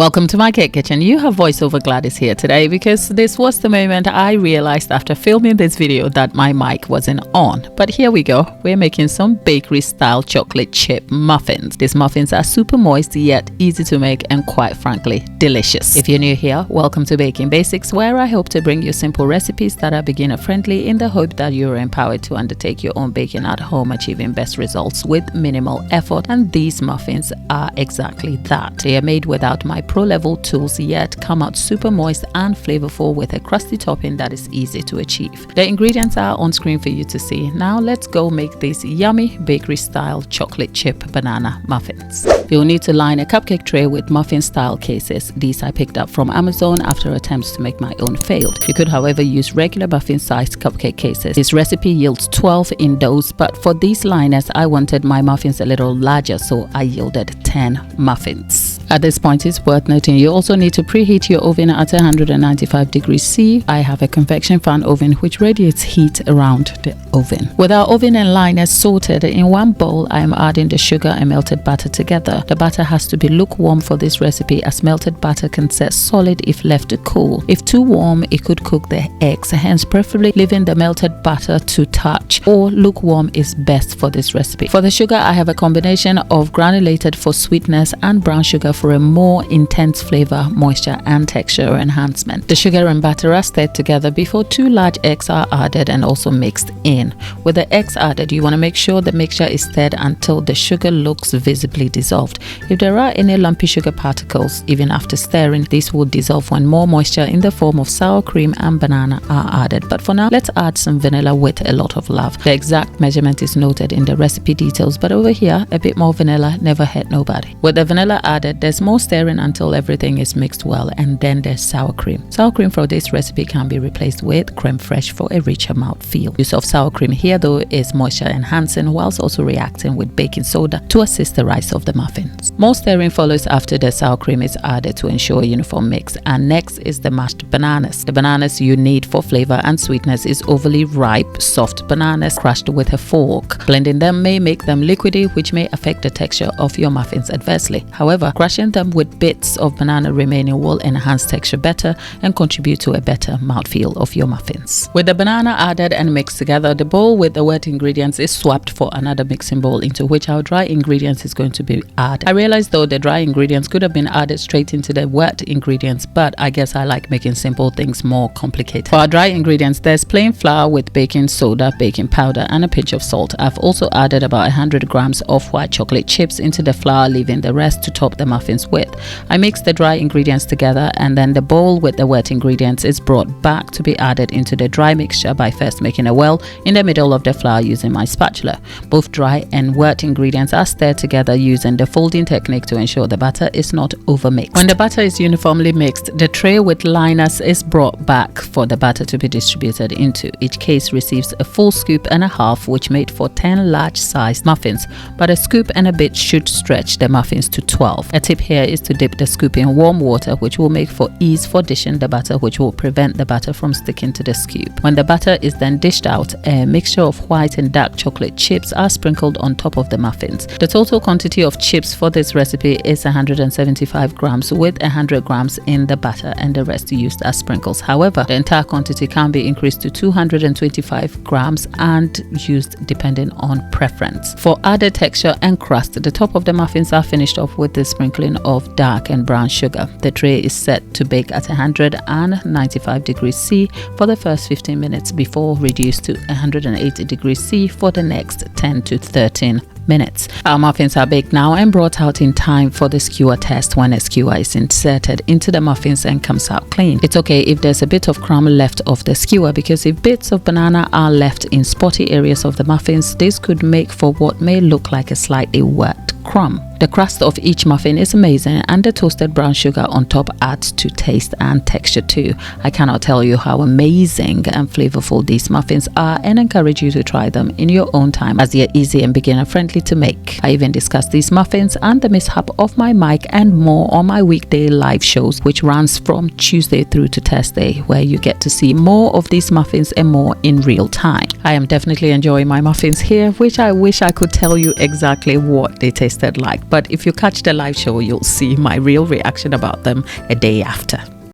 Welcome to my cake kitchen. You have voiceover Gladys here today because this was the moment I realized after filming this video that my mic wasn't on. But here we go. We're making some bakery style chocolate chip muffins. These muffins are super moist yet easy to make and quite frankly delicious. If you're new here, welcome to Baking Basics, where I hope to bring you simple recipes that are beginner friendly in the hope that you're empowered to undertake your own baking at home, achieving best results with minimal effort. And these muffins are exactly that. They are made without my pro-level tools yet come out super moist and flavorful with a crusty topping that is easy to achieve. The ingredients are on screen for you to see. Now let's go make these yummy bakery style chocolate chip banana muffins. You'll need to line a cupcake tray with muffin style cases. These I picked up from Amazon after attempts to make my own failed. You could however use regular muffin sized cupcake cases. This recipe yields 12 in those, but for these liners I wanted my muffins a little larger, so I yielded 10 muffins. At this point, it's worth noting you also need to preheat your oven at 195 degrees C. I have a convection fan oven which radiates heat around the oven. With our oven and liners sorted, in one bowl I am adding the sugar and melted butter together. The butter has to be lukewarm for this recipe, as melted butter can set solid if left to cool. If too warm, it could cook the eggs, hence preferably leaving the melted butter to touch, or lukewarm is best for this recipe. For the sugar, I have a combination of granulated for sweetness and brown sugar for a more intense flavor, moisture and texture enhancement. The sugar and butter are stirred together before 2 large eggs are added and also mixed in. With the eggs added, you want to make sure the mixture is stirred until the sugar looks visibly dissolved. If there are any lumpy sugar particles, even after stirring, these will dissolve when more moisture in the form of sour cream and banana are added. But for now, let's add some vanilla with a lot of love. The exact measurement is noted in the recipe details, but over here, a bit more vanilla never hurt nobody. With the vanilla added, there's more stirring until everything is mixed well, and then there's sour cream. Sour cream for this recipe can be replaced with creme fraiche for a richer mouthfeel. Use of sour cream here though is moisture enhancing whilst also reacting with baking soda to assist the rise of the muffins. More stirring follows after the sour cream is added to ensure a uniform mix. And next is the mashed bananas. The bananas you need for flavor and sweetness is overly ripe, soft bananas crushed with a fork. Blending them may make them liquidy, which may affect the texture of your muffins adversely. However, crushing them with bits of banana remaining will enhance texture better and contribute to a better mouthfeel of your muffins. With the banana added and mixed together, the bowl with the wet ingredients is swapped for another mixing bowl into which our dry ingredients is going to be added. I realized though the dry ingredients could have been added straight into the wet ingredients, but I guess I like making simple things more complicated. For our dry ingredients, there's plain flour with baking soda, baking powder and a pinch of salt. I've also added about 100 grams of white chocolate chips into the flour, leaving the rest to top the muffins with. I mix the dry ingredients together, and then the bowl with the wet ingredients is brought back to be added into the dry mixture by first making a well in the middle of the flour using my spatula. Both dry and wet ingredients are stirred together using the folding technique to ensure the batter is not overmixed. When the batter is uniformly mixed, the tray with liners is brought back for the batter to be distributed into. Each case receives a full scoop and a half, which made for 10 large sized muffins, but a scoop and a bit should stretch the muffins to 12. A tip here is to dip the scoop in warm water, which will make for ease for dishing the batter, which will prevent the batter from sticking to the scoop. When the batter is then dished out, a mixture of white and dark chocolate chips are sprinkled on top of the muffins. The total quantity of chips for this recipe is 175 grams, with 100 grams in the batter and the rest used as sprinkles. However, the entire quantity can be increased to 225 grams and used depending on preference. For added texture and crust, the top of the muffins are finished off with the sprinkling of dark and brown sugar. The tray is set to bake at 195 degrees C for the first 15 minutes before reduced to 180 degrees C for the next 10 to 13 minutes. Our muffins are baked now and brought out in time for the skewer test when a skewer is inserted into the muffins and comes out clean. It's okay if there's a bit of crumb left of the skewer, because if bits of banana are left in spotty areas of the muffins, this could make for what may look like a slightly wet crumb. The crust of each muffin is amazing, and the toasted brown sugar on top adds to taste and texture too. I cannot tell you how amazing and flavorful these muffins are, and encourage you to try them in your own time, as they are easy and beginner friendly to make. I even discussed these muffins and the mishap of my mic and more on my weekday live shows, which runs from Tuesday through to Thursday, where you get to see more of these muffins and more in real time. I am definitely enjoying my muffins here, which I wish I could tell you exactly what they tasted like. But if you catch the live show, you'll see my real reaction about them a day after.